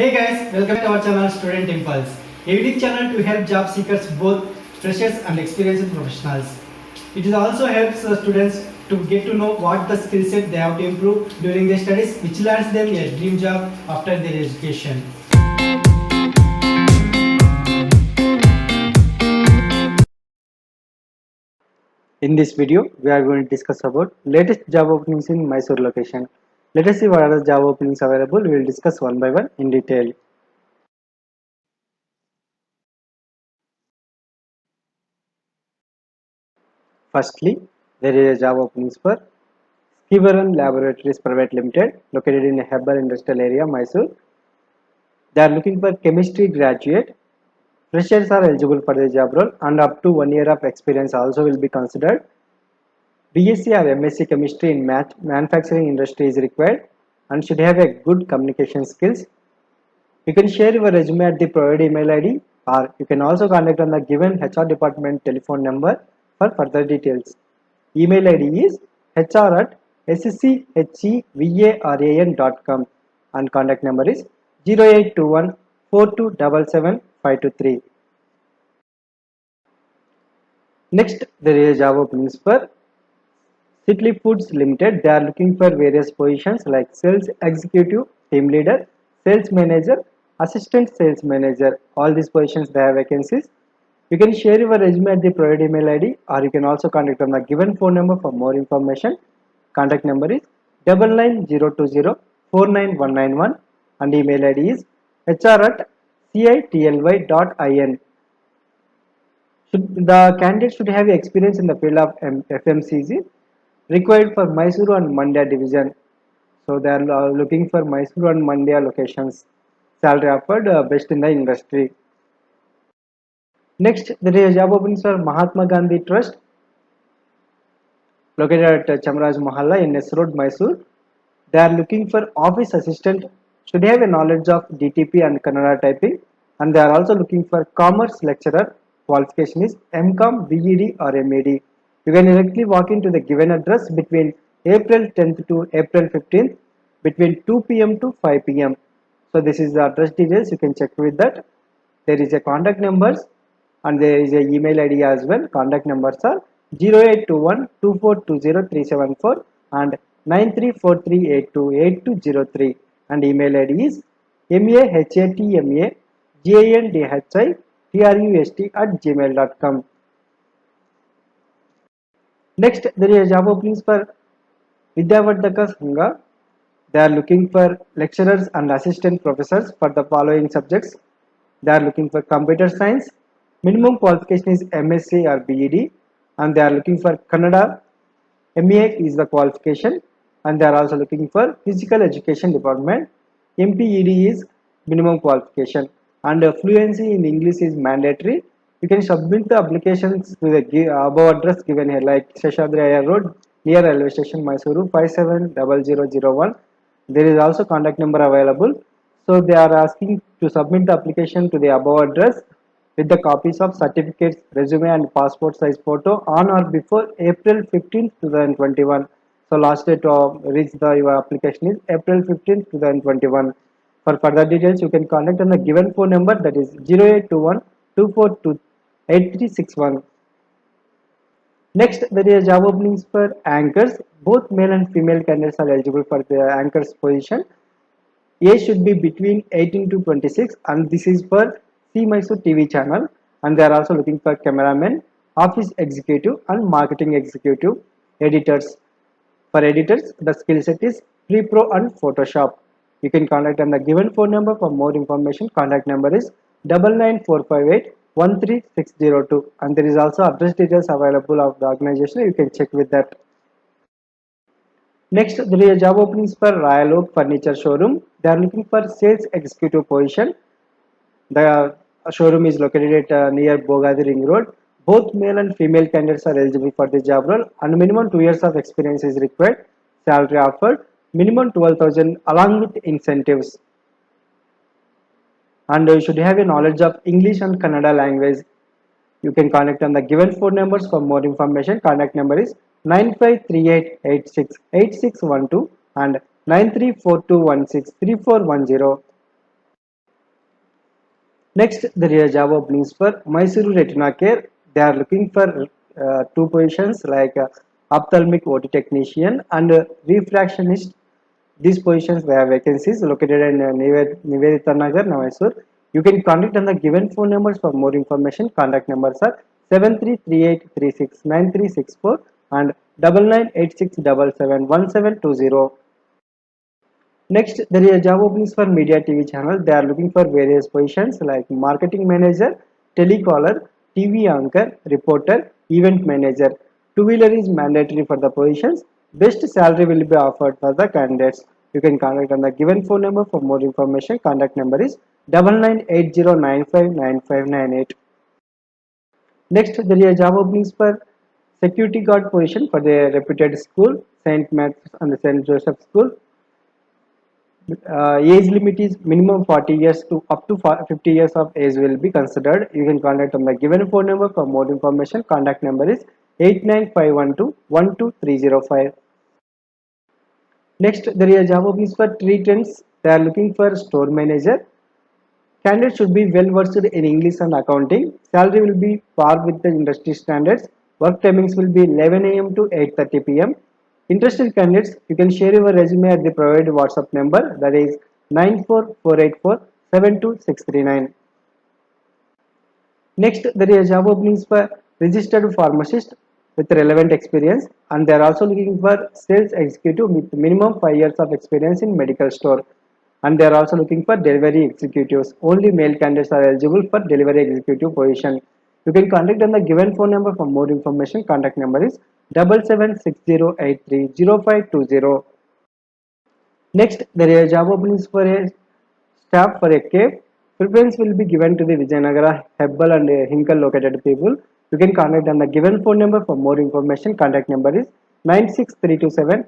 Hey guys, welcome to our channel Student Impulse, a unique channel to help job seekers, both freshers and experienced professionals. It also helps students to get to know what the skill set they have to improve during their studies, which lands them a dream job after their education. In this video, we are going to discuss about latest job openings in Mysore location. Let us see what are the job openings available. We will discuss one by one in detail. Firstly, there is a job openings for Skivaran Laboratories Private Limited, located in Hebbal Industrial Area, Mysore. They are looking for chemistry graduate. Freshers are eligible for the job role and up to 1 year of experience also will be considered. BSc or MSc chemistry in manufacturing industry is required and should have a good communication skills. You can share your resume at the provided email ID, or you can also contact on the given HR department telephone number for further details. Email ID is hr@scchevaran.com and contact number is 0821 4277 523. Next, there is a job openings for Sitley Foods Limited. They are looking for various positions like sales executive, team leader, sales manager, assistant sales manager. All these positions they have vacancies. You can share your resume at the provided email ID, or you can also contact on the given phone number for more information. Contact number is 9902049191 and email ID is hr@citly.in. The candidate should have experience in the field of FMCG required for Mysuru and Mandya division. So they are looking for Mysuru and Mandya locations. Salary offered best in the industry. Next, there is a job openings for Mahatma Gandhi Trust, located at Chamaraj Mahalla in S Road, Mysore. They are looking for office assistant, should have a knowledge of DTP and Kannada typing, and they are also looking for commerce lecturer. Qualification is MCOM, BEd or MEd. You can directly walk into the given address between April 10th to April 15th between 2 p.m. to 5 p.m. So this is the address details. You can check with that. There is a contact numbers and there is a email ID as well. Contact numbers are 0821 2420 and 9343828203 and email ID is mahatmagandhitrust@gmail.com. Next, there is a job openings for Vidyavardhaka Sangha. They are looking for lecturers and assistant professors for the following subjects. They are looking for computer science. Minimum qualification is MSc or BEd, and they are looking for Kannada. MA is the qualification, and they are also looking for physical education department. MPED is minimum qualification, and fluency in English is mandatory. You can submit the applications to the above address given here, like Seshadri Road, near railway station, Mysuru 570001. There is also contact number available. So they are asking to submit the application to the above address with the copies of certificates, resume and passport size photo on or before April 15th, 2021. So last day to reach your application is April 15th, 2021. For further details, you can contact on the given phone number, that is 0821 242 8361. Next, there is job openings for anchors. Both male and female candidates are eligible for the anchors position. Age should be between 18 to 26, and this is for C Mysore TV channel. And they are also looking for cameramen, office executive and marketing executive, editors. For editors, the skill set is Pre-Pro and Photoshop. You can contact on the given phone number for more information. Contact number is 99458 13602, and there is also address details available of the organization. You can check with that. Next, there is a job openings for Royal Oak Furniture Showroom. They are looking for sales executive position. The showroom is located at near Bogadi Ring Road. Both male and female candidates are eligible for the job role, and minimum 2 years of experience is required. Salary offered minimum 12,000 along with incentives. And you should have a knowledge of English and Kannada language. You can contact on the given phone numbers for more information. Contact number is 9538868612 and 9342163410. Next, there is a job openings for Mysuru Retina Care. They are looking for two positions like ophthalmic OT technician and refractionist. These positions they have vacancies located in Nivedita Nagar, Mysore. You can contact on the given phone numbers for more information. Contact numbers are 7338369364 and 9986771720. Next, there is a job openings for media TV channel. They are looking for various positions like marketing manager, telecaller, TV anchor, reporter, event manager. Two-wheeler is mandatory for the positions. Best salary will be offered for the candidates. You can contact on the given phone number for more information. Contact number is 9980959598. Next, there is a job openings for security guard position for the reputed school, Saint Matthews and the Saint Joseph School. Age limit is minimum 40 years to up to 50 years of age will be considered. You can contact on the given phone number for more information. Contact number is 89512 Next, there is a job openings for tree trends. They are looking for store manager. Candidates should be well versed in English and accounting. Salary will be par with the industry standards. Work timings will be 11 a.m. to 8:30 p.m. Interested candidates, you can share your resume at the provided WhatsApp number, that is 94484 Next, there is a job openings for registered pharmacist with relevant experience, and they are also looking for sales executive with minimum 5 years of experience in medical store, and they are also looking for delivery executives. Only male candidates are eligible for delivery executive position. You can contact on the given phone number for more information. Contact number is 7760830520. Next, there is a job openings for a staff for a cave. Preference will be given to the Vijayanagara, Hebbal and Hinkal located people. You can contact on the given phone number for more information. Contact number is 96327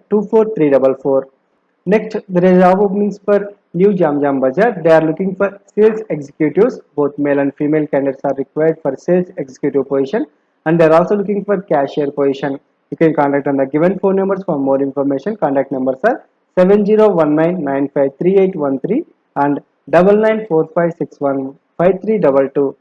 Next, there is job openings for New Jam Jam Bazaar. They are looking for sales executives. Both male and female candidates are required for sales executive position, and they are also looking for cashier position. You can contact on the given phone numbers for more information. Contact numbers are 7019953813 and 9945615322.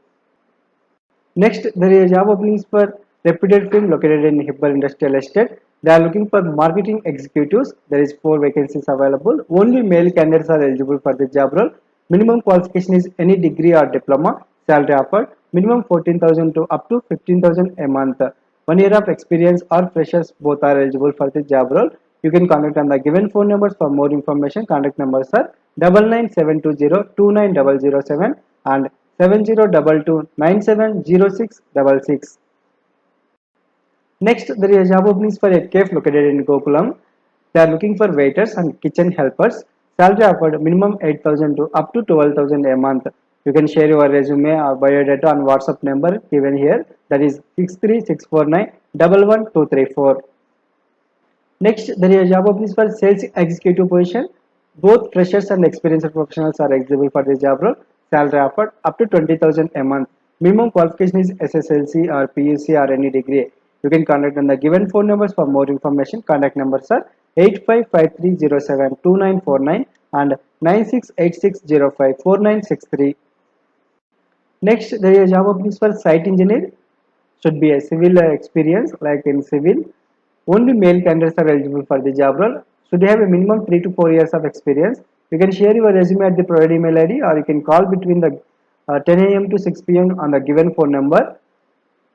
Next, there is job openings for reputed firm located in Hibber Industrial Estate. They are looking for marketing executives. There is 4 vacancies available. Only male candidates are eligible for the job role. Minimum qualification is any degree or diploma. Salary offered minimum 14,000 to up to 15,000 a month. 1 year of experience or freshers both are eligible for the job role. You can contact on the given phone numbers for more information. Contact numbers are 99720 and 7022970666. Next, there is a job openings for a cafe located in Gokulam. They are looking for waiters and kitchen helpers. Salary offered minimum 8,000 to up to 12,000 a month. You can share your resume or biodata on WhatsApp number given here, that is 63649 Next, there is a job openings for sales executive position. Both freshers and experienced professionals are eligible for this job role. Salary offered up to 20,000 a month. Minimum qualification is SSLC or PUC or any degree. You can contact on the given phone numbers for more information. Contact numbers are 8553072949 and 9686054963. Next, there is a job openings for site engineer. Should be a civil experience like in civil. Only male candidates are eligible for the job role. Should have a minimum 3 to 4 years of experience. You can share your resume at the provided email ID, or you can call between the 10 a.m. to 6 p.m. on the given phone number.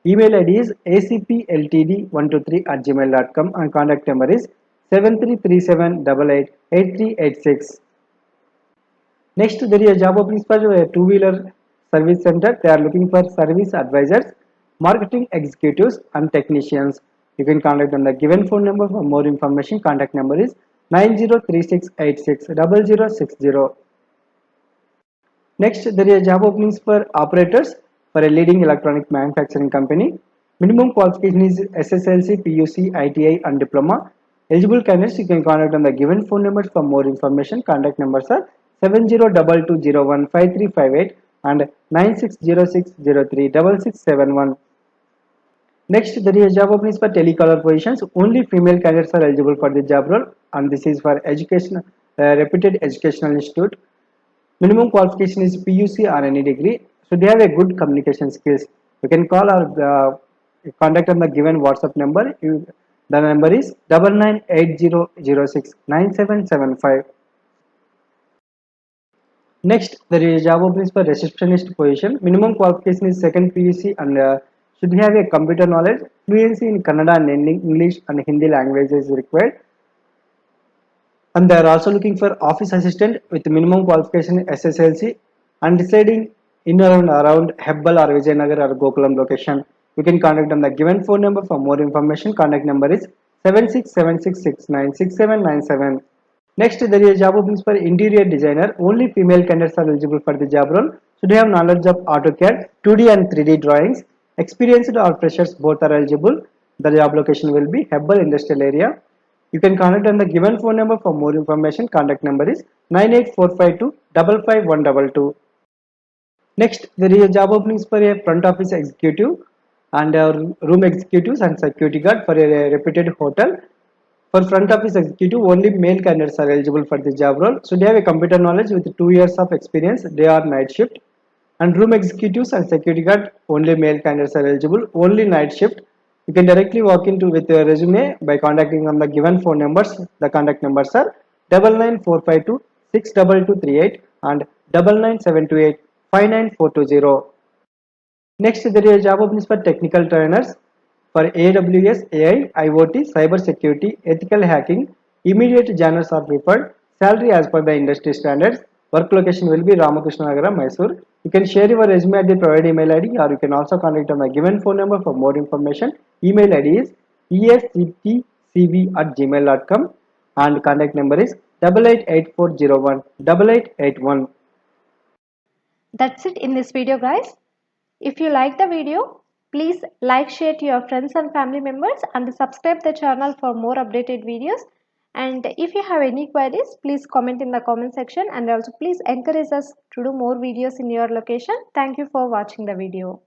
Email ID is acpltd123@gmail.com and contact number is 7337888386. Next, there is a job openings for a two-wheeler service center. They are looking for service advisors, marketing executives, and technicians. You can contact on the given phone number for more information. Contact number is 9036860060. Next, there is a job openings for operators for a leading electronic manufacturing company. Minimum qualification is SSLC, PUC, ITI, and diploma. Eligible candidates, you can contact on the given phone numbers for more information. Contact numbers are 7022015358 and 9606036671. Next, there is a job openings for telecaller positions. Only female candidates are eligible for the job role, and this is for education, reputed educational institute. Minimum qualification is PUC or any degree. should have a good communication skills. You can call or contact on the given WhatsApp number. The number is 9980069775. Next, there is job openings for receptionist position. Minimum qualification is second PUC and should have a computer knowledge. Fluency in Kannada and English and Hindi language is required. And they are also looking for office assistant with minimum qualification SSLC and residing in or around Hebbal or Vijayanagar or Gokulam location. You can contact on the given phone number for more information. Contact number is 7676696797. Next, there is a job openings for interior designer. Only female candidates are eligible for the job role. Should have knowledge of AutoCAD, 2D and 3D drawings. Experienced or freshers both are eligible. The job location will be Hebbal Industrial Area. You can contact on the given phone number for more information. Contact number is 98452 55122. Next, there is a job openings for a front office executive and room executives and security guard for a reputed hotel. For front office executive, only male candidates are eligible for the job role. Should have a computer knowledge with 2 years of experience, day or night shift. And room executives and security guard, only male candidates are eligible, only night shift. You can directly walk into with your resume by contacting on the given phone numbers. The contact numbers are 99452 62238 and 99728 59420. Next, there is a job openings for technical trainers for AWS, AI, IoT, cyber security, ethical hacking. Immediate joiners are preferred. Salary as per the industry standards. Work location will be Ramakrishna Nagara, Mysore. You can share your resume at the provided email ID or you can also contact on the given phone number for more information. Email ID is esctcv@gmail.com and contact number is 888401 8881. That's it in this video, guys. If you like the video, please like, share to your friends and family members and subscribe the channel for more updated videos. And if you have any queries, please comment in the comment section and also please encourage us to do more videos in your location. Thank you for watching the video.